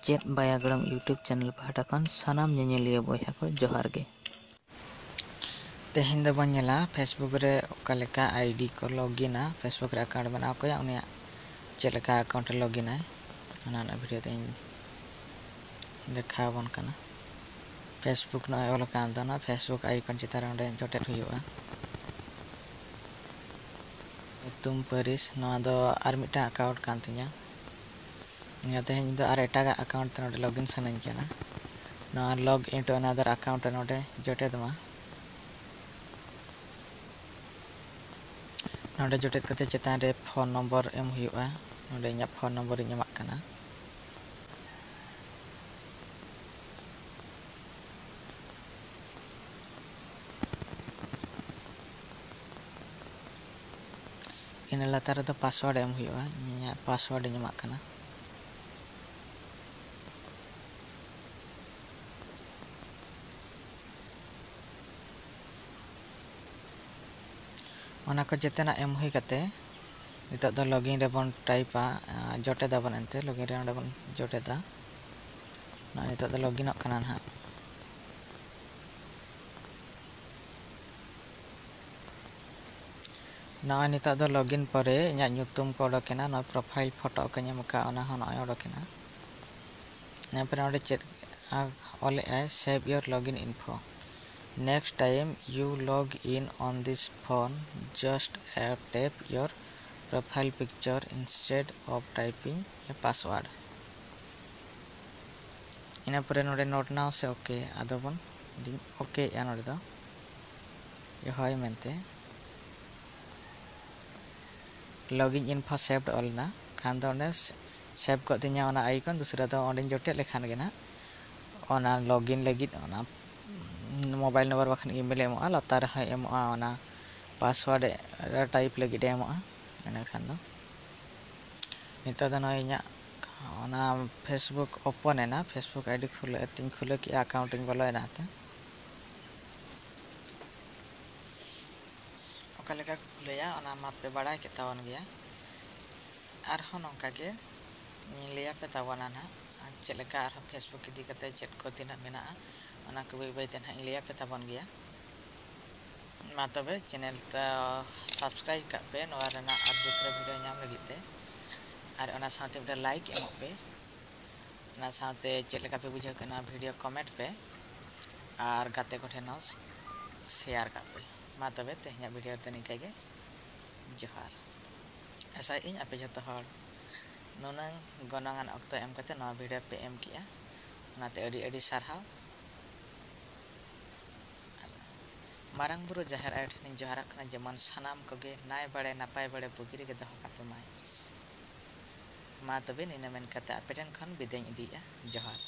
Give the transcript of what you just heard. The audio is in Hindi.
चेत बायागड़म यूट्यूब चैनल पहाटा खन सानाम नेनेलिया बॉयहा को जोहार गे। तेहेन दो बनेला फेसबुक रे ओकालेका आईडी को लॉगिन आ फेसबुक रे अकाउंट बनाव को या उनिया चेलेका अकाउंट रे लॉगिन आए ओना वीडियो ते देखा बन कना फेसबुक न ऑल कान दना फेसबुक आइकन चितार ओंडे जोटेट हुयुआ तुम परिस नवा दो आर मिटा अकाउंट कान तिया या तेहेन दो आर एटा अकाउंट ते नोडे लॉगिन सनन केना नवा लॉग इनटू अनदर अकाउंट नोडे जोटे दमा नोडे जोटेट कते चेतान रे फोन नंबर एम हुयुआ नोडे इᱧᱟ फोन नंबर इᱧ एमाक कना इन लातार दो पासवर्ड एम हुयुआ इᱧa पासवर्ड इᱧ एमाक कना ओना को जेतेना एम हुई कते नितो दो लॉगिन रे बन टाइपा जोटे दा बन एंते लॉगिन रे ओंडे बन जोटे दा ना नितो दो लॉगिन ऑक कना ना ना नितो दो लॉगिन परे इᱧa nyutum को ओडोकेना ना प्रोफाइल फोटो को ñamका ओना हो ना ओडोकेना ना पर ओंडे check all I save your login info Next time you log in on this phone, just tap your profile picture instead of typing a password. ina pore node not now se okay adobon din okay ya node do ye hoy mente login info saved all na khan do ne save ko tinya ona icon dusra do onde jote lekhan ge na ona login lagit ona mobile number बखन ईमेल एमोआ लतार है एमोआ ओना पासवर्ड टाइप लगी एमोआ एना खान दो नितो दो नइña ओना फेसबुक ओपन एना फेसबुक आईडी खुले की अकाउंटिंग बोलो एना ते ओका लेका खुलेया ओना माप पे बड़ा के तावन गया आर हो नंका के लेया पे तावना ना चेलेका आर फेसबुक इदी कते चेट को तिना मेना ओना को बाय तेन हां लेया पे ताबन गया मा तबे चैनल ता सब्सक्राइब का पे नोआ रेना आर दूसरा वीडियो नाम लगिते आर ओना साथे बे लाइक एमो पे ओना साथे चेलेका पे बुझे कना वीडियो कमेंट पे आर गाते को ठेनो शेयर का पे मा तबे तेहना वीडियो ते निका गे जोहार ऐसा इन आपे जतो हर नोनंग गनंगान अक्तो एम कते नोआ वीडियो पे एम किया ओनाते अडी अडी सारहाव मारंग बुरु जाहेर आय ठेन जोहारक कना जेमन सानाम कोगे नाय बड़े नापाय बड़े बुगिरी गे दहो कापे माय मा तबे निना मेन कते आपेटेन खन बिदेñ इदिया जोहार।